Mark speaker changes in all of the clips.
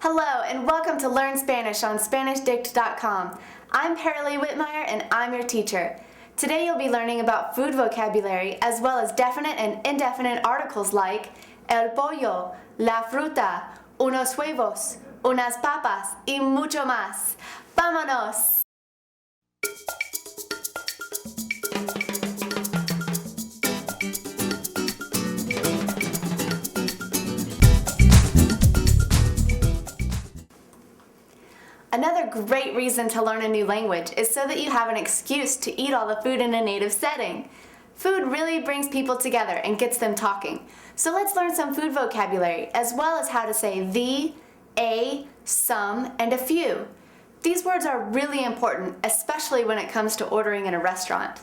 Speaker 1: Hello and welcome to Learn Spanish on SpanishDict.com. I'm Paralee Whitmire and I'm your teacher. Today you'll be learning about food vocabulary as well as definite and indefinite articles like el pollo, la fruta, unos huevos, unas papas y mucho más. ¡Vámonos! Another great reason to learn a new language is so that you have an excuse to eat all the food in a native setting. Food really brings people together and gets them talking. So let's learn some food vocabulary, as well as how to say the, a, some, and a few. These words are really important, especially when it comes to ordering in a restaurant.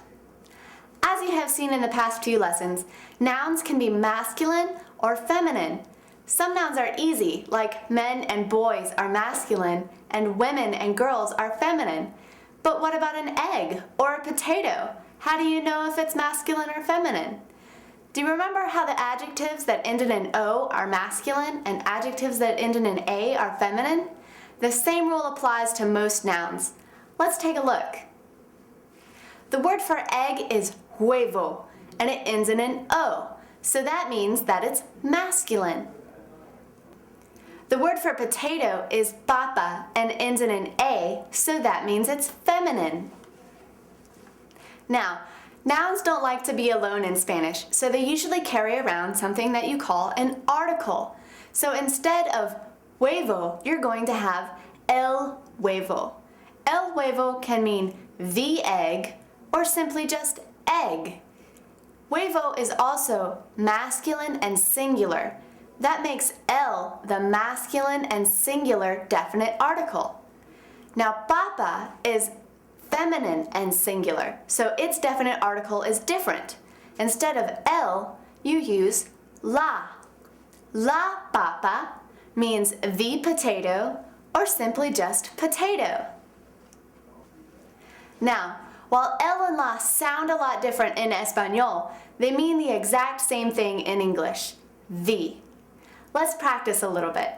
Speaker 1: As you have seen in the past few lessons, nouns can be masculine or feminine. Some nouns are easy, like men and boys are masculine, and women and girls are feminine. But what about an egg or a potato? How do you know if it's masculine or feminine? Do you remember how the adjectives that end in an O are masculine and adjectives that end in an A are feminine? The same rule applies to most nouns. Let's take a look. The word for egg is huevo, and it ends in an O, so that means that it's masculine. The word for potato is papa and ends in an A, so that means it's feminine. Now, nouns don't like to be alone in Spanish, so they usually carry around something that you call an article. So instead of huevo, you're going to have el huevo. El huevo can mean the egg or simply just egg. Huevo is also masculine and singular. That makes el the masculine and singular definite article. Now, papa is feminine and singular, so its definite article is different. Instead of el, you use la. La papa means the potato or simply just potato. Now, while el and la sound a lot different in Espanol, they mean the exact same thing in English, the. Let's practice a little bit.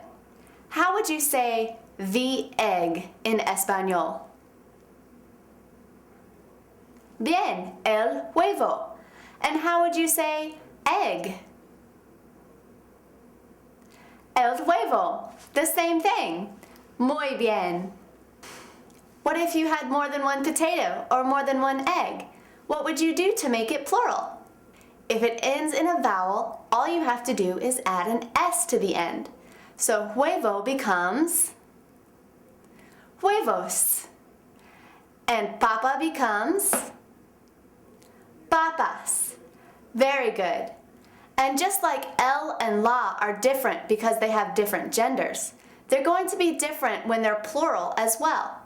Speaker 1: How would you say the egg in Español? Bien, el huevo. And how would you say egg? El huevo. The same thing. Muy bien. What if you had more than one potato or more than one egg? What would you do to make it plural? If it ends in a vowel, all you have to do is add an S to the end. So huevo becomes huevos. And papa becomes papas. Very good. And just like el and la are different because they have different genders, they're going to be different when they're plural as well.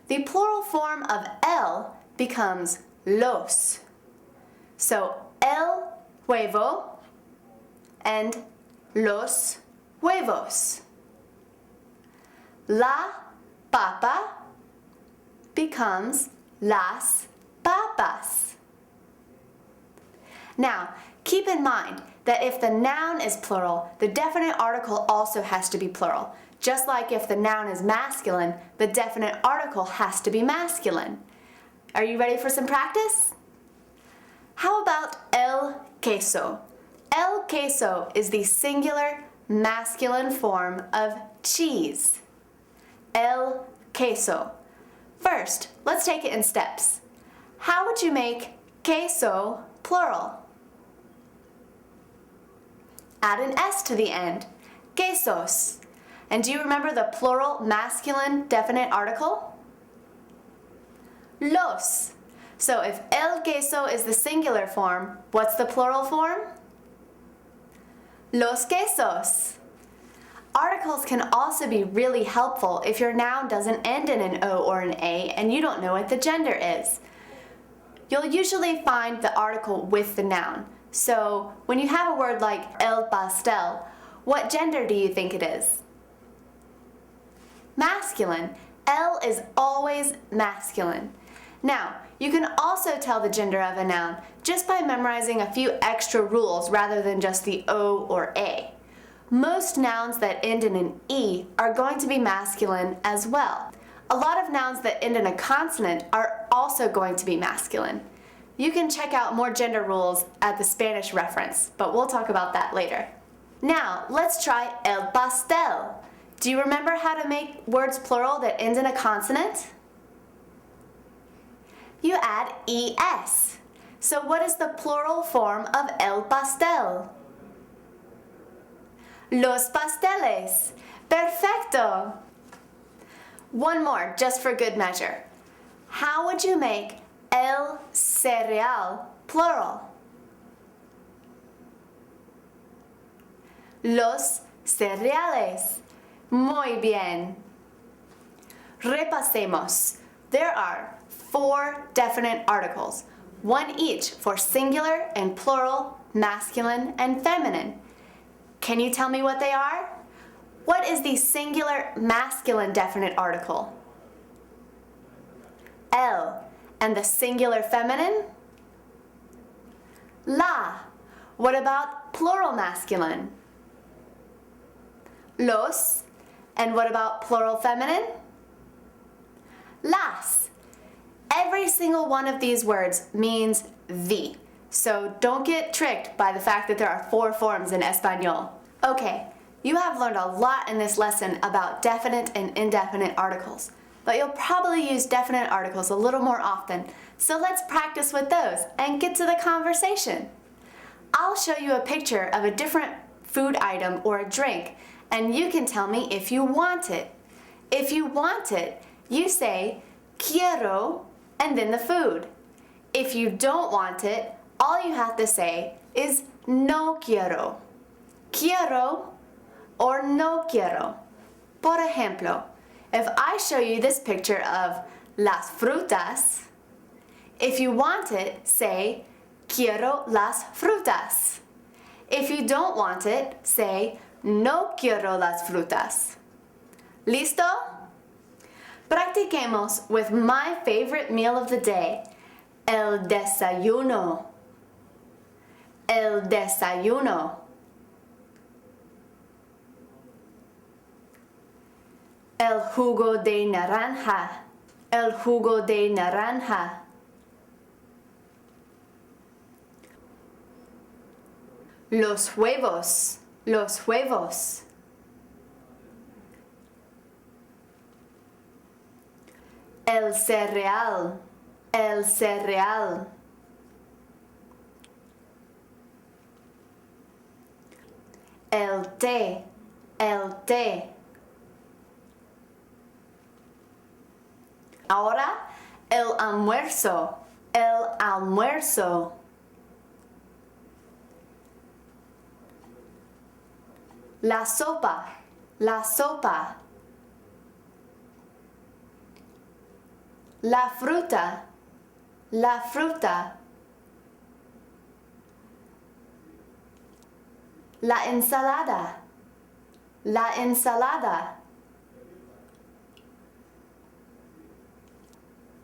Speaker 1: The plural form of el becomes los. So el huevo and los huevos. La papa becomes las papas. Now, keep in mind that if the noun is plural, the definite article also has to be plural. Just like if the noun is masculine, the definite article has to be masculine. Are you ready for some practice? How about el queso? El queso is the singular masculine form of cheese. El queso. First, let's take it in steps. How would you make queso plural? Add an S to the end. Quesos. And do you remember the plural masculine definite article? Los. So if el queso is the singular form, what's the plural form? Los quesos. Articles can also be really helpful if your noun doesn't end in an O or an A and you don't know what the gender is. You'll usually find the article with the noun. So when you have a word like el pastel, what gender do you think it is? Masculine. El is always masculine. Now, you can also tell the gender of a noun just by memorizing a few extra rules rather than just the O or A. Most nouns that end in an E are going to be masculine as well. A lot of nouns that end in a consonant are also going to be masculine. You can check out more gender rules at the Spanish reference, but we'll talk about that later. Now, let's try el pastel. Do you remember how to make words plural that end in a consonant? You add es. So what is the plural form of el pastel? Los pasteles. Perfecto. One more, just for good measure. How would you make el cereal plural? Los cereales. Muy bien. Repasemos. There are 4 definite articles, one each for singular and plural, masculine and feminine. Can you tell me what they are? What is the singular masculine definite article? El. And the singular feminine? La. What about plural masculine? Los. And what about plural feminine? Las. Every single one of these words means the. So don't get tricked by the fact that there are 4 forms in Espanol. Okay, you have learned a lot in this lesson about definite and indefinite articles, but you'll probably use definite articles a little more often, so let's practice with those and get to the conversation. I'll show you a picture of a different food item or a drink, and you can tell me if you want it. If you want it, you say quiero and then the food. If you don't want it, all you have to say is no quiero. Quiero or no quiero. Por ejemplo, if I show you this picture of las frutas, if you want it, say quiero las frutas. If you don't want it, say no quiero las frutas. ¿Listo? Practiquemos with my favorite meal of the day, el desayuno. El desayuno. El jugo de naranja. El jugo de naranja. Los huevos. Los huevos. El cereal. El cereal. El té. El té. Ahora, el almuerzo. El almuerzo. La sopa. La sopa. La fruta. La fruta. La ensalada. La ensalada.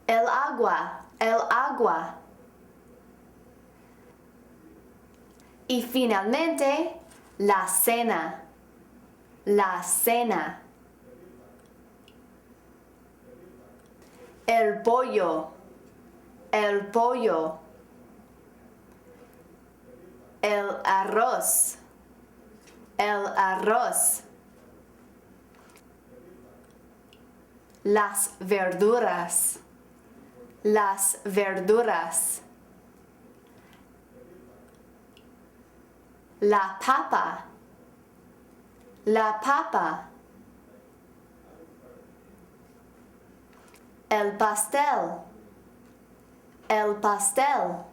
Speaker 1: El agua. El agua. Y finalmente, la cena. La cena. El pollo. El pollo. El arroz. El arroz. Las verduras. Las verduras. La papa. La papa. El pastel. El pastel.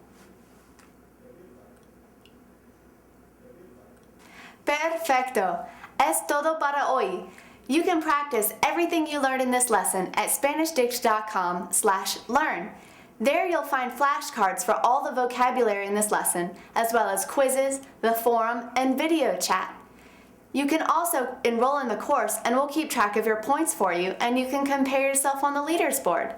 Speaker 1: Perfecto. Es todo para hoy. You can practice everything you learned in this lesson at SpanishDict.com/learn. There you'll find flashcards for all the vocabulary in this lesson, as well as quizzes, the forum, and video chat. You can also enroll in the course and we'll keep track of your points for you, and you can compare yourself on the leaders board.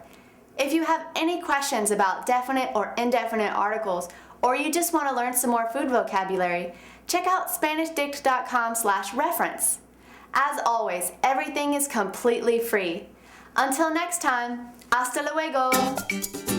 Speaker 1: If you have any questions about definite or indefinite articles, or you just want to learn some more food vocabulary, check out SpanishDict.com/reference. As always, everything is completely free. Until next time, hasta luego!